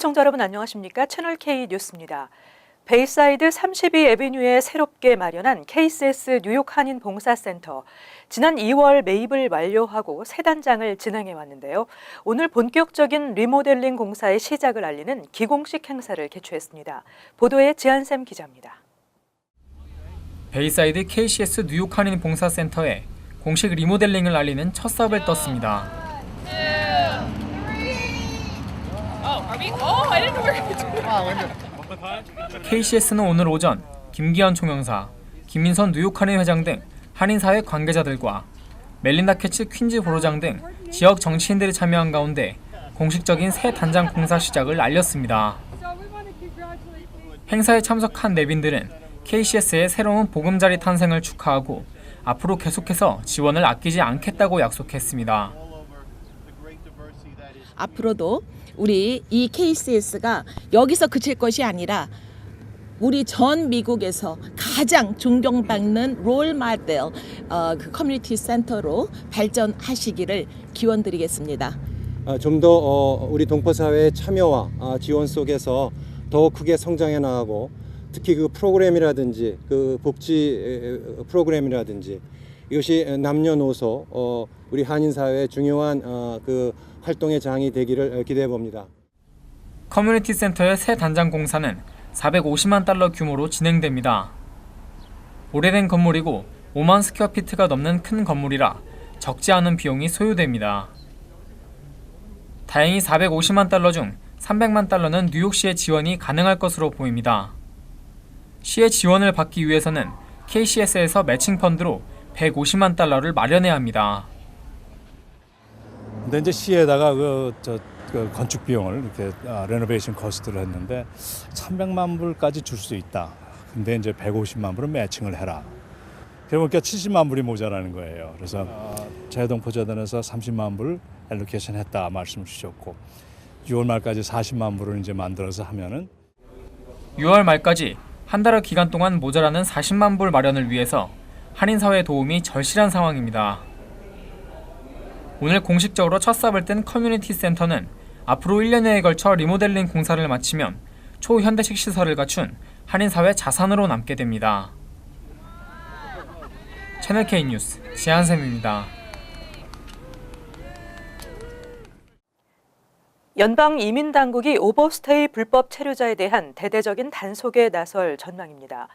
시청자 여러분 안녕하십니까? 채널K 뉴스입니다. 베이사이드 32 애비뉴에 새롭게 마련한 KCS 뉴욕 한인 봉사센터. 지난 2월 매입을 완료하고 새 단장을 진행해 왔는데요. 오늘 본격적인 리모델링 공사의 시작을 알리는 기공식 행사를 개최했습니다. 보도에 지한샘 기자입니다. 베이사이드 KCS 뉴욕 한인 봉사센터에 공식 리모델링을 알리는 첫 사업을 떴습니다. KCS는 오늘 오전 김기현 총영사, 김민선 뉴욕 한인 회장 등 한인사회 관계자들과 멜린다 캐츠 퀸즈 보로장 등 지역 정치인들이 참여한 가운데 공식적인 새 단장 공사 시작을 알렸습니다. 행사에 참석한 내빈들은 KCS의 새로운 보금자리 탄생을 축하하고 앞으로 계속해서 지원을 아끼지 않겠다고 약속했습니다. 앞으로도 우리 이 KCS가 여기서 그칠 것이 아니라 우리 전 미국에서 가장 존경받는 롤 모델 그 커뮤니티 센터로 발전하시기를 기원드리겠습니다. 좀 더 우리 동포 사회의 참여와 지원 속에서 더 크게 성장해 나가고 특히 그 프로그램이라든지 그 복지 프로그램이라든지 이것이 남녀노소 우리 한인 사회의 중요한 그 활동의 장이 되기를 기대해 봅니다. 커뮤니티 센터의 새 단장 공사는 450만 달러 규모로 진행됩니다. 오래된 건물이고 5만 스퀘어피트가 넘는 큰 건물이라 적지 않은 비용이 소요됩니다. 다행히 450만 달러 중 300만 달러는 뉴욕시의 지원이 가능할 것으로 보입니다. 시의 지원을 받기 위해서는 KCS에서 매칭 펀드로 150만 달러를 마련해야 합니다. 근데 이제 시에다가 그 건축 비용을 이렇게 레노베이션 코스트를 했는데 300만 불까지 줄 수 있다. 근데 이제 150만 불은 매칭을 해라. 그러니까 70만 불이 모자라는 거예요. 그래서 재동포재단에서 30만 불 엘로케이션 했다 말씀을 주셨고 6월 말까지 40만 불을 이제 만들어서 하면은 6월 말까지 한 달여 기간 동안 모자라는 40만 불 마련을 위해서 한인사회 도움이 절실한 상황입니다. 오늘 공식적으로 첫 삽을 뜬 커뮤니티 센터는 앞으로 1년여에 걸쳐 리모델링 공사를 마치면 초현대식 시설을 갖춘 한인사회 자산으로 남게 됩니다. 채널K 뉴스 지한샘입니다. 연방 이민당국이 오버스테이 불법 체류자에 대한 대대적인 단속에 나설 전망입니다.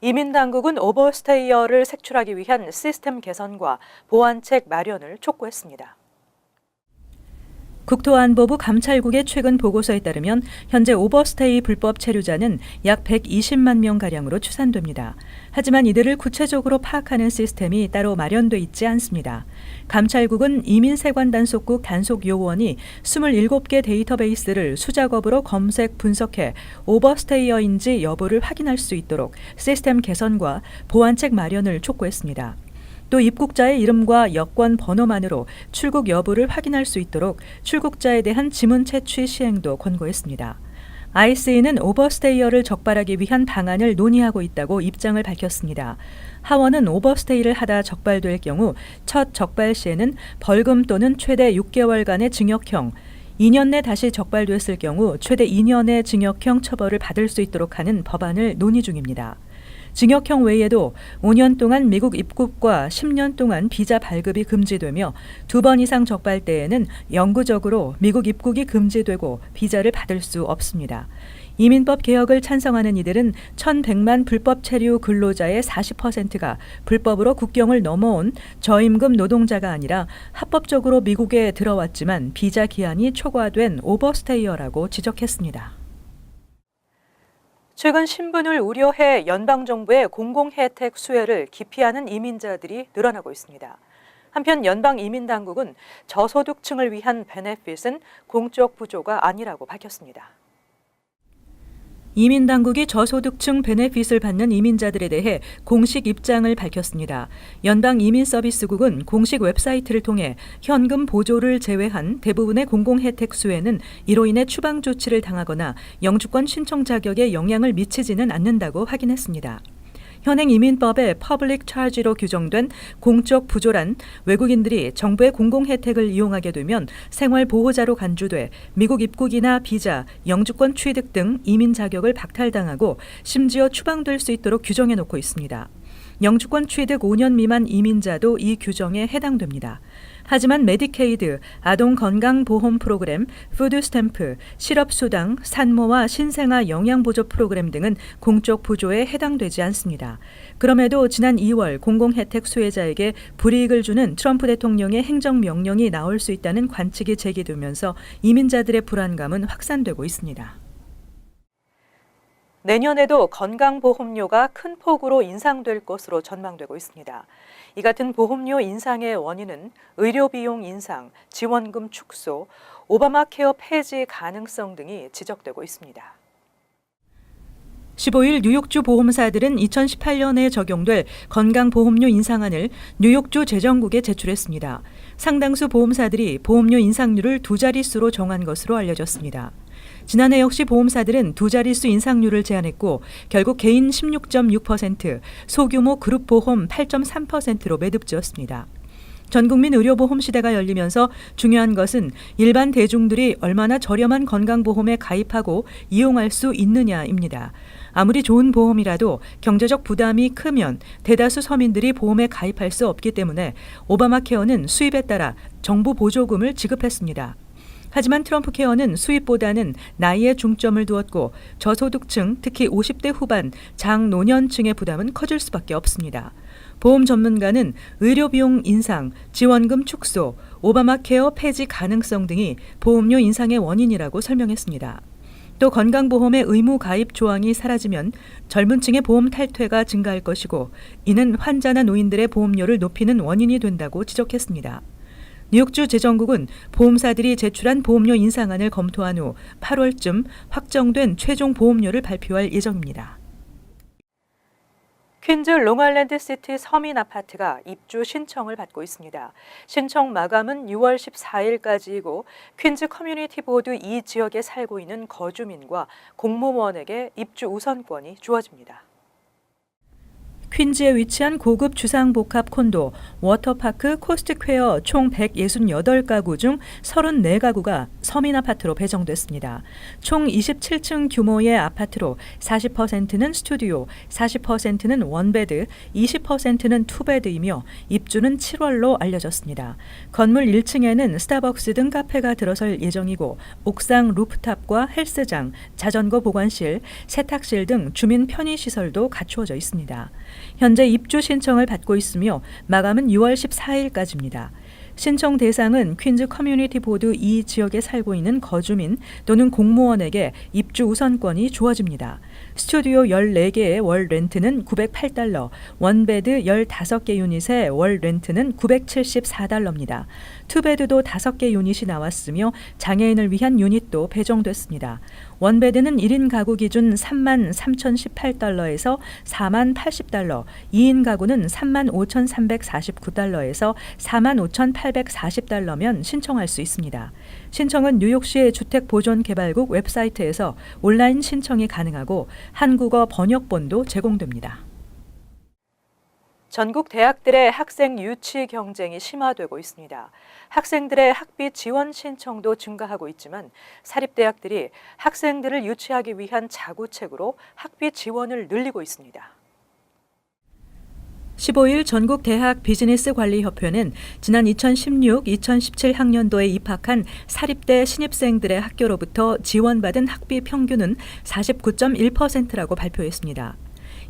이민당국은 오버스테이어를 색출하기 위한 시스템 개선과 보완책 마련을 촉구했습니다. 국토안보부 감찰국의 최근 보고서에 따르면 현재 오버스테이 불법 체류자는 약 120만 명가량으로 추산됩니다. 하지만 이들을 구체적으로 파악하는 시스템이 따로 마련돼 있지 않습니다. 감찰국은 이민세관단속국 단속요원이 27개 데이터베이스를 수작업으로 검색 분석해 오버스테이어인지 여부를 확인할 수 있도록 시스템 개선과 보완책 마련을 촉구했습니다. 또 입국자의 이름과 여권 번호만으로 출국 여부를 확인할 수 있도록 출국자에 대한 지문 채취 시행도 권고했습니다. ICE는 오버스테이어를 적발하기 위한 방안을 논의하고 있다고 입장을 밝혔습니다. 하원은 오버스테이를 하다 적발될 경우 첫 적발 시에는 벌금 또는 최대 6개월간의 징역형, 2년 내 다시 적발됐을 경우 최대 2년의 징역형 처벌을 받을 수 있도록 하는 법안을 논의 중입니다. 징역형 외에도 5년 동안 미국 입국과 10년 동안 비자 발급이 금지되며 2번 이상 적발 때에는 영구적으로 미국 입국이 금지되고 비자를 받을 수 없습니다. 이민법 개혁을 찬성하는 이들은 1,100만 불법 체류 근로자의 40%가 불법으로 국경을 넘어온 저임금 노동자가 아니라 합법적으로 미국에 들어왔지만 비자 기한이 초과된 오버스테이어라고 지적했습니다. 최근 신분을 우려해 연방정부의 공공혜택 수혜를 기피하는 이민자들이 늘어나고 있습니다. 한편 연방이민당국은 저소득층을 위한 베네핏은 공적 부조가 아니라고 밝혔습니다. 이민당국이 저소득층 베네핏을 받는 이민자들에 대해 공식 입장을 밝혔습니다. 연방이민서비스국은 공식 웹사이트를 통해 현금 보조를 제외한 대부분의 공공혜택 수혜는 이로 인해 추방 조치를 당하거나 영주권 신청 자격에 영향을 미치지는 않는다고 확인했습니다. 현행 이민법의 퍼블릭 차지로 규정된 공적 부조란 외국인들이 정부의 공공 혜택을 이용하게 되면 생활 보호자로 간주돼 미국 입국이나 비자, 영주권 취득 등 이민 자격을 박탈당하고 심지어 추방될 수 있도록 규정해 놓고 있습니다. 영주권 취득 5년 미만 이민자도 이 규정에 해당됩니다. 하지만 메디케이드, 아동건강보험 프로그램, 푸드스탬프, 실업수당, 산모와 신생아 영양보조 프로그램 등은 공적 부조에 해당되지 않습니다. 그럼에도 지난 2월 공공혜택 수혜자에게 불이익을 주는 트럼프 대통령의 행정명령이 나올 수 있다는 관측이 제기되면서 이민자들의 불안감은 확산되고 있습니다. 내년에도 건강보험료가 큰 폭으로 인상될 것으로 전망되고 있습니다. 이 같은 보험료 인상의 원인은 의료비용 인상, 지원금 축소, 오바마 케어 폐지 가능성 등이 지적되고 있습니다. 15일 뉴욕주 보험사들은 2018년에 적용될 건강보험료 인상안을 뉴욕주 재정국에 제출했습니다. 상당수 보험사들이 보험료 인상률을 두 자릿수로 정한 것으로 알려졌습니다. 지난해 역시 보험사들은 두 자릿수 인상률을 제안했고 결국 개인 16.6%, 소규모 그룹보험 8.3%로 매듭지었습니다. 전국민 의료보험 시대가 열리면서 중요한 것은 일반 대중들이 얼마나 저렴한 건강보험에 가입하고 이용할 수 있느냐입니다. 아무리 좋은 보험이라도 경제적 부담이 크면 대다수 서민들이 보험에 가입할 수 없기 때문에 오바마 케어는 수입에 따라 정부 보조금을 지급했습니다. 하지만 트럼프 케어는 수입보다는 나이에 중점을 두었고 저소득층, 특히 50대 후반, 장노년층의 부담은 커질 수밖에 없습니다. 보험 전문가는 의료비용 인상, 지원금 축소, 오바마 케어 폐지 가능성 등이 보험료 인상의 원인이라고 설명했습니다. 또 건강보험의 의무 가입 조항이 사라지면 젊은 층의 보험 탈퇴가 증가할 것이고 이는 환자나 노인들의 보험료를 높이는 원인이 된다고 지적했습니다. 뉴욕주 재정국은 보험사들이 제출한 보험료 인상안을 검토한 후 8월쯤 확정된 최종 보험료를 발표할 예정입니다. 퀸즈 롱아일랜드 시티 서민 아파트가 입주 신청을 받고 있습니다. 신청 마감은 6월 14일까지이고 퀸즈 커뮤니티 보드 이 지역에 살고 있는 거주민과 공무원에게 입주 우선권이 주어집니다. 퀸즈에 위치한 고급 주상복합 콘도, 워터파크, 코스트퀘어 총 168가구 중 34가구가 서민 아파트로 배정됐습니다. 총 27층 규모의 아파트로 40%는 스튜디오, 40%는 원베드, 20%는 투베드이며 입주는 7월로 알려졌습니다. 건물 1층에는 스타벅스 등 카페가 들어설 예정이고 옥상 루프탑과 헬스장, 자전거 보관실, 세탁실 등 주민 편의시설도 갖추어져 있습니다. 현재 입주 신청을 받고 있으며 마감은 6월 14일까지입니다. 신청 대상은 퀸즈 커뮤니티 보드 이 지역에 살고 있는 거주민 또는 공무원에게 입주 우선권이 주어집니다. 스튜디오 14개의 월 렌트는 $908, 원베드 15개 유닛의 월 렌트는 $974입니다. 투베드도 5개 유닛이 나왔으며 장애인을 위한 유닛도 배정됐습니다. 원베드는 1인 가구 기준 $33,018에서 $40,080, 2인 가구는 $35,349에서 $45,840면 신청할 수 있습니다. 신청은 뉴욕시의 주택보존개발국 웹사이트에서 온라인 신청이 가능하고 한국어 번역본도 제공됩니다. 전국 대학들의 학생 유치 경쟁이 심화되고 있습니다. 학생들의 학비 지원 신청도 증가하고 있지만 사립대학들이 학생들을 유치하기 위한 자구책으로 학비 지원을 늘리고 있습니다. 15일 전국대학 비즈니스관리협회는 지난 2016-2017 학년도에 입학한 사립대 신입생들의 학교로부터 지원받은 학비 평균은 49.1%라고 발표했습니다.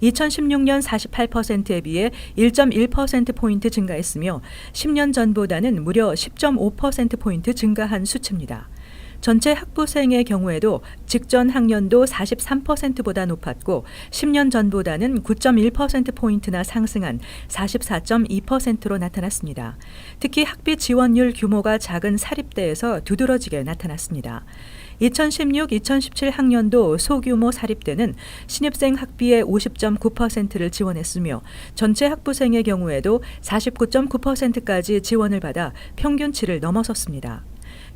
2016년 48%에 비해 1.1%포인트 증가했으며 10년 전보다는 무려 10.5%포인트 증가한 수치입니다. 전체 학부생의 경우에도 직전 학년도 43%보다 높았고 10년 전보다는 9.1%포인트나 상승한 44.2%로 나타났습니다. 특히 학비 지원율 규모가 작은 사립대에서 두드러지게 나타났습니다. 2016-2017 학년도 소규모 사립대는 신입생 학비의 50.9%를 지원했으며 전체 학부생의 경우에도 49.9%까지 지원을 받아 평균치를 넘어섰습니다.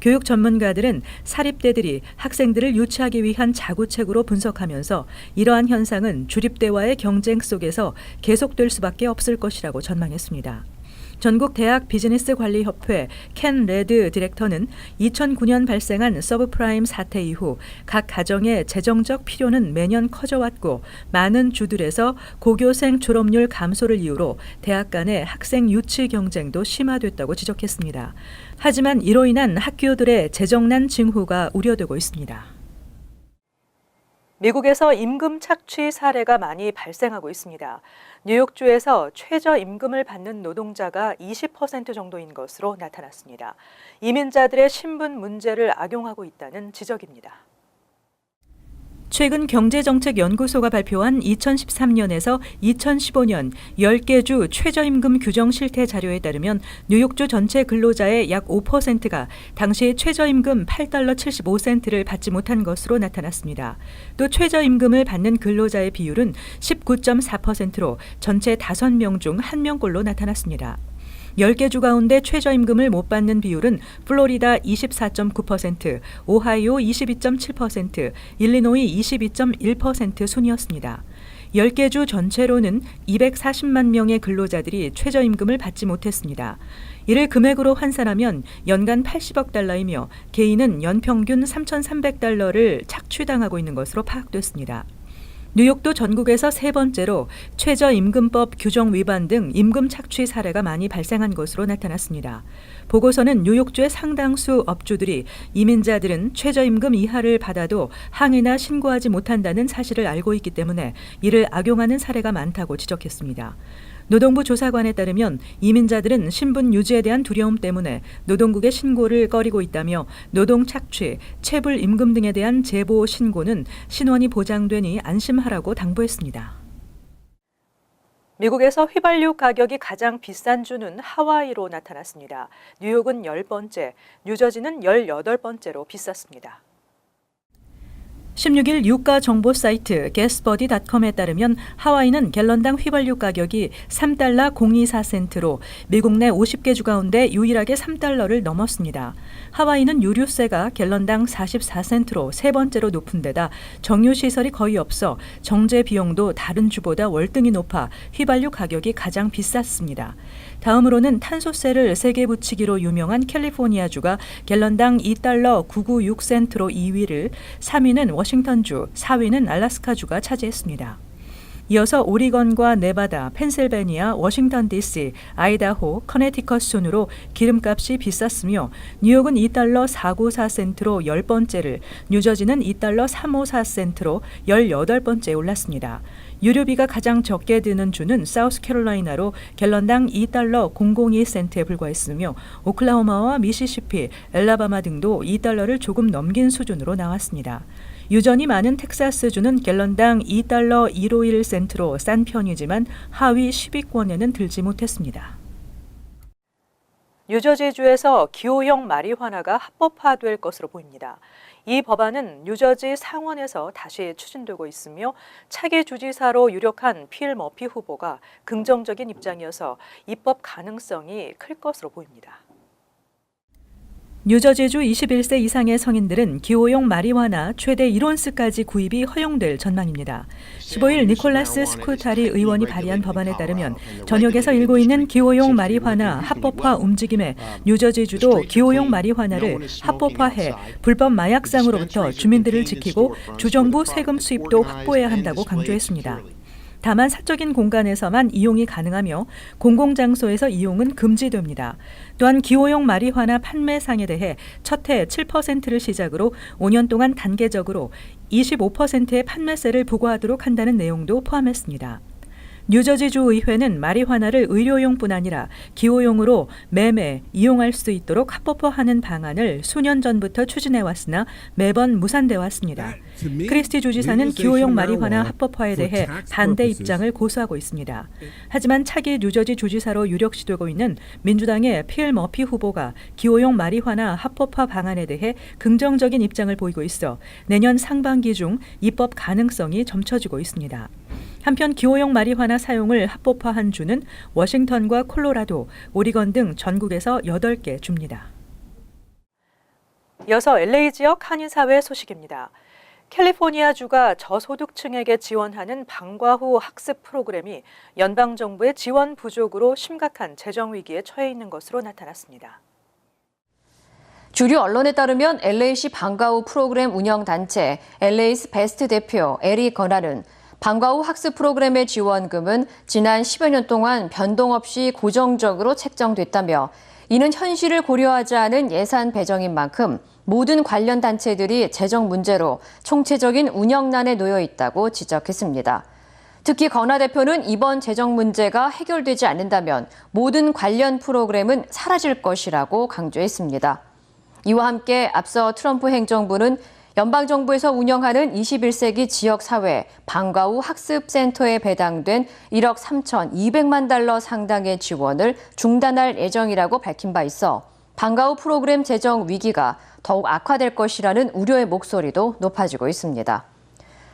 교육 전문가들은 사립대들이 학생들을 유치하기 위한 자구책으로 분석하면서 이러한 현상은 주립대와의 경쟁 속에서 계속될 수밖에 없을 것이라고 전망했습니다. 전국 대학 비즈니스 관리 협회 켄 레드 디렉터는 2009년 발생한 서브프라임 사태 이후 각 가정의 재정적 필요는 매년 커져왔고 많은 주들에서 고교생 졸업률 감소를 이유로 대학 간의 학생 유치 경쟁도 심화됐다고 지적했습니다. 하지만 이로 인한 학교들의 재정난 징후가 우려되고 있습니다. 미국에서 임금 착취 사례가 많이 발생하고 있습니다. 뉴욕주에서 최저임금을 받는 노동자가 20% 정도인 것으로 나타났습니다. 이민자들의 신분 문제를 악용하고 있다는 지적입니다. 최근 경제정책연구소가 발표한 2013년에서 2015년 10개 주 최저임금 규정 실태 자료에 따르면 뉴욕주 전체 근로자의 약 5%가 당시 최저임금 $8.75를 받지 못한 것으로 나타났습니다. 또 최저임금을 받는 근로자의 비율은 19.4%로 전체 5명 중 1명꼴로 나타났습니다. 10개 주 가운데 최저임금을 못 받는 비율은 플로리다 24.9%, 오하이오 22.7%, 일리노이 22.1% 순이었습니다. 10개 주 전체로는 240만 명의 근로자들이 최저임금을 받지 못했습니다. 이를 금액으로 환산하면 연간 80억 달러이며 개인은 연평균 3,300달러를 착취당하고 있는 것으로 파악됐습니다. 뉴욕도 전국에서 세 번째로 최저임금법 규정 위반 등 임금 착취 사례가 많이 발생한 것으로 나타났습니다. 보고서는 뉴욕주의 상당수 업주들이 이민자들은 최저임금 이하를 받아도 항의나 신고하지 못한다는 사실을 알고 있기 때문에 이를 악용하는 사례가 많다고 지적했습니다. 노동부 조사관에 따르면 이민자들은 신분 유지에 대한 두려움 때문에 노동국에 신고를 꺼리고 있다며 노동 착취, 체불 임금 등에 대한 제보 신고는 신원이 보장되니 안심하라고 당부했습니다. 미국에서 휘발유 가격이 가장 비싼 주는 하와이로 나타났습니다. 뉴욕은 10번째, 뉴저지는 18번째로 비쌌습니다. 16일 유가 정보 사이트 gasbuddy.com에 따르면 하와이는 갤런당 휘발유 가격이 $3.024로 미국 내 50개 주 가운데 유일하게 $3를 넘었습니다. 하와이는 유류세가 갤런당 44센트로 세 번째로 높은 데다 정유시설이 거의 없어 정제 비용도 다른 주보다 월등히 높아 휘발유 가격이 가장 비쌌습니다. 다음으로는 탄소세를 세게 붙이기로 유명한 캘리포니아주가 갤런당 $2.996센트로 2위를, 3위는 워싱턴주, 4위는 알래스카주가 차지했습니다. 이어서 오리건과 네바다, 펜실베니아, 워싱턴 DC, 아이다호, 커네티컷 순으로 기름값이 비쌌으며 뉴욕은 $2.494센트로 10번째를, 뉴저지는 $2.354센트로 18번째에 올랐습니다. 유류비가 가장 적게 드는 주는 사우스캐롤라이나로 갤런당 $2.002센트에 불과했으며 오클라호마와 미시시피, 엘라바마 등도 $2를 조금 넘긴 수준으로 나왔습니다. 유전이 많은 텍사스주는 갤런당 $2.151센트로 싼 편이지만 하위 10위권에는 들지 못했습니다. 뉴저지주에서 기호형 마리화나가 합법화될 것으로 보입니다. 이 법안은 뉴저지 상원에서 다시 추진되고 있으며 차기 주지사로 유력한 필 머피 후보가 긍정적인 입장이어서 입법 가능성이 클 것으로 보입니다. 뉴저지주 21세 이상의 성인들은 기호용 마리화나 최대 1온스까지 구입이 허용될 전망입니다. 15일 니콜라스 스쿠타리 의원이 발의한 법안에 따르면 전역에서 일고 있는 기호용 마리화나 합법화 움직임에 뉴저지주도 기호용 마리화나를 합법화해 불법 마약상으로부터 주민들을 지키고 주정부 세금 수입도 확보해야 한다고 강조했습니다. 다만 사적인 공간에서만 이용이 가능하며 공공장소에서 이용은 금지됩니다. 또한 기호용 마리화나 판매상에 대해 첫 해 7%를 시작으로 5년 동안 단계적으로 25%의 판매세를 부과하도록 한다는 내용도 포함했습니다. 뉴저지주 의회는 마리화나를 의료용뿐 아니라 기호용으로 매매, 이용할 수 있도록 합법화하는 방안을 수년 전부터 추진해왔으나 매번 무산돼 왔습니다. 크리스티 주지사는 기호용 마리화나 합법화에 대해 반대 입장을 고수하고 있습니다. 하지만 차기 뉴저지 주지사로 유력시되고 있는 민주당의 필 머피 후보가 기호용 마리화나 합법화 방안에 대해 긍정적인 입장을 보이고 있어 내년 상반기 중 입법 가능성이 점쳐지고 있습니다. 한편 기호용 마리화나 사용을 합법화한 주는 워싱턴과 콜로라도, 오리건 등 전국에서 8개 주입니다. 이어서 LA 지역 한인사회 소식입니다. 캘리포니아주가 저소득층에게 지원하는 방과 후 학습 프로그램이 연방정부의 지원 부족으로 심각한 재정 위기에 처해 있는 것으로 나타났습니다. 주류 언론에 따르면 LA시 방과 후 프로그램 운영단체 LA's 베스트 대표 에릭 거나는 방과 후 학습 프로그램의 지원금은 지난 10여 년 동안 변동 없이 고정적으로 책정됐다며 이는 현실을 고려하지 않은 예산 배정인 만큼 모든 관련 단체들이 재정 문제로 총체적인 운영난에 놓여 있다고 지적했습니다. 특히 건하 대표는 이번 재정 문제가 해결되지 않는다면 모든 관련 프로그램은 사라질 것이라고 강조했습니다. 이와 함께 앞서 트럼프 행정부는 연방정부에서 운영하는 21세기 지역사회 방과 후 학습센터에 배당된 1억 3,200만 달러 상당의 지원을 중단할 예정이라고 밝힌 바 있어 방과 후 프로그램 재정 위기가 더욱 악화될 것이라는 우려의 목소리도 높아지고 있습니다.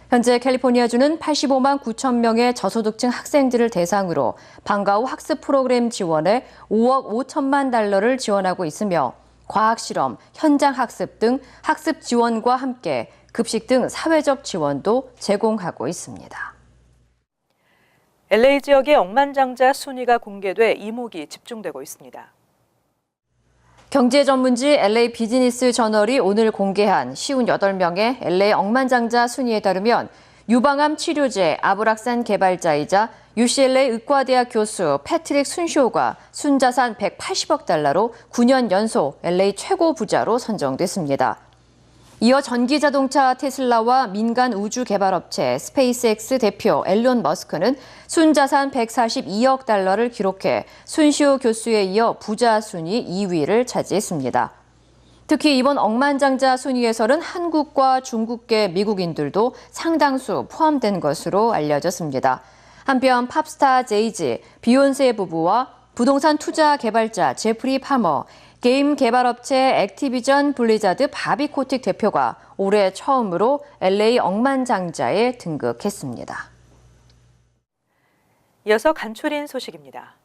현재 캘리포니아주는 85만 9천 명의 저소득층 학생들을 대상으로 방과 후 학습 프로그램 지원에 5억 5천만 달러를 지원하고 있으며 과학실험, 현장 학습 등 학습 지원과 함께 급식 등 사회적 지원도 제공하고 있습니다. LA 지역의 억만장자 순위가 공개돼 이목이 집중되고 있습니다. 경제 전문지 LA 비즈니스 저널이 오늘 공개한 58명의 LA 억만장자 순위에 따르면 유방암 치료제 아브락산 개발자이자 UCLA 의과대학 교수 패트릭 순쇼가 순자산 180억 달러로 9년 연속 LA 최고 부자로 선정됐습니다. 이어 전기자동차 테슬라와 민간 우주 개발업체 스페이스X 대표 앨런 머스크는 순자산 142억 달러를 기록해 순시오 교수에 이어 부자 순위 2위를 차지했습니다. 특히 이번 억만장자 순위에서는 한국과 중국계 미국인들도 상당수 포함된 것으로 알려졌습니다. 한편 팝스타 제이지, 비욘세 부부와 부동산 투자 개발자 제프리 파머, 게임 개발업체 액티비전 블리자드 바비 코틱 대표가 올해 처음으로 LA 억만장자에 등극했습니다. 이어서 간추린 소식입니다.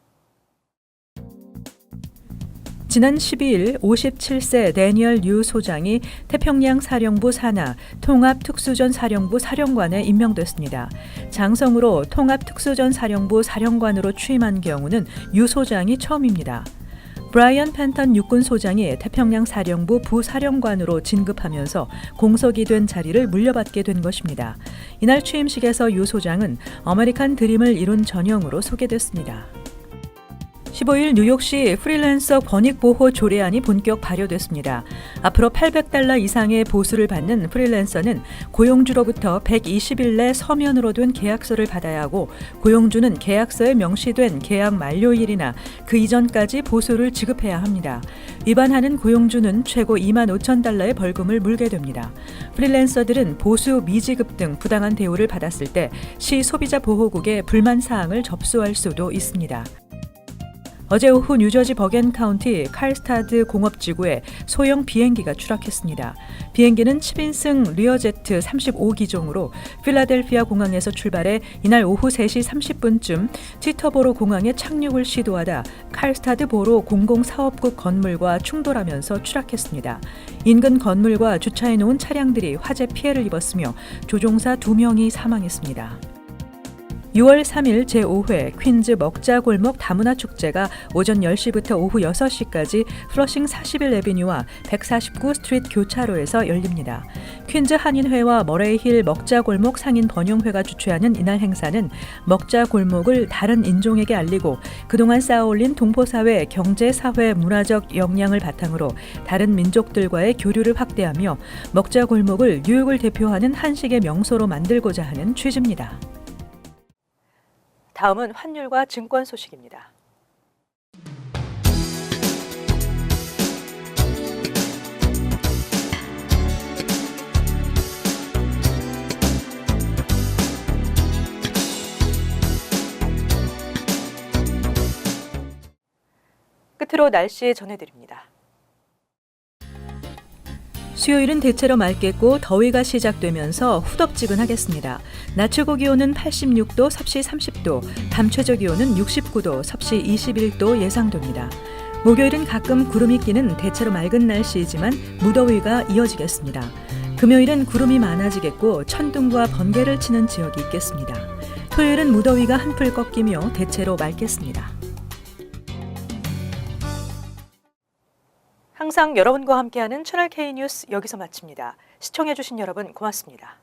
지난 12일 57세 데니얼 류 소장이 태평양 사령부 산하 통합특수전 사령부 사령관에 임명됐습니다. 장성으로 통합특수전 사령부 사령관으로 취임한 경우는 유 소장이 처음입니다. 브라이언 펜턴 육군 소장이 태평양 사령부 부사령관으로 진급하면서 공석이 된 자리를 물려받게 된 것입니다. 이날 취임식에서 유 소장은 아메리칸 드림을 이룬 전형으로 소개됐습니다. 15일 뉴욕시 프리랜서 권익보호 조례안이 본격 발효됐습니다. 앞으로 $800 이상의 보수를 받는 프리랜서는 고용주로부터 120일 내 서면으로 된 계약서를 받아야 하고 고용주는 계약서에 명시된 계약 만료일이나 그 이전까지 보수를 지급해야 합니다. 위반하는 고용주는 최고 $25,000의 벌금을 물게 됩니다. 프리랜서들은 보수 미지급 등 부당한 대우를 받았을 때 시 소비자보호국에 불만 사항을 접수할 수도 있습니다. 어제 오후 뉴저지 버겐 카운티 칼스타드 공업지구에 소형 비행기가 추락했습니다. 비행기는 7인승 리어제트 35기종으로 필라델피아 공항에서 출발해 이날 오후 3시 30분쯤 티터보로 공항에 착륙을 시도하다 칼스타드 보로 공공사업국 건물과 충돌하면서 추락했습니다. 인근 건물과 주차해놓은 차량들이 화재 피해를 입었으며 조종사 2명이 사망했습니다. 6월 3일 제5회 퀸즈 먹자골목 다문화 축제가 오전 10시부터 오후 6시까지 플러싱 41 애비뉴와 149 스트리트 교차로에서 열립니다. 퀸즈 한인회와 머레이힐 먹자골목 상인 번영회가 주최하는 이날 행사는 먹자골목을 다른 인종에게 알리고 그동안 쌓아올린 동포사회 경제, 사회, 문화적 역량을 바탕으로 다른 민족들과의 교류를 확대하며 먹자골목을 뉴욕을 대표하는 한식의 명소로 만들고자 하는 취지입니다. 다음은 환율과 증권 소식입니다. 끝으로 날씨 전해드립니다. 수요일은 대체로 맑겠고 더위가 시작되면서 후덥지근하겠습니다. 낮 최고 기온은 86도, 섭씨 30도, 밤 최저 기온은 69도, 섭씨 21도 예상됩니다. 목요일은 가끔 구름이 끼는 대체로 맑은 날씨이지만 무더위가 이어지겠습니다. 금요일은 구름이 많아지겠고 천둥과 번개를 치는 지역이 있겠습니다. 토요일은 무더위가 한풀 꺾이며 대체로 맑겠습니다. 항상 여러분과 함께하는 채널 K 뉴스 여기서 마칩니다. 시청해주신 여러분 고맙습니다.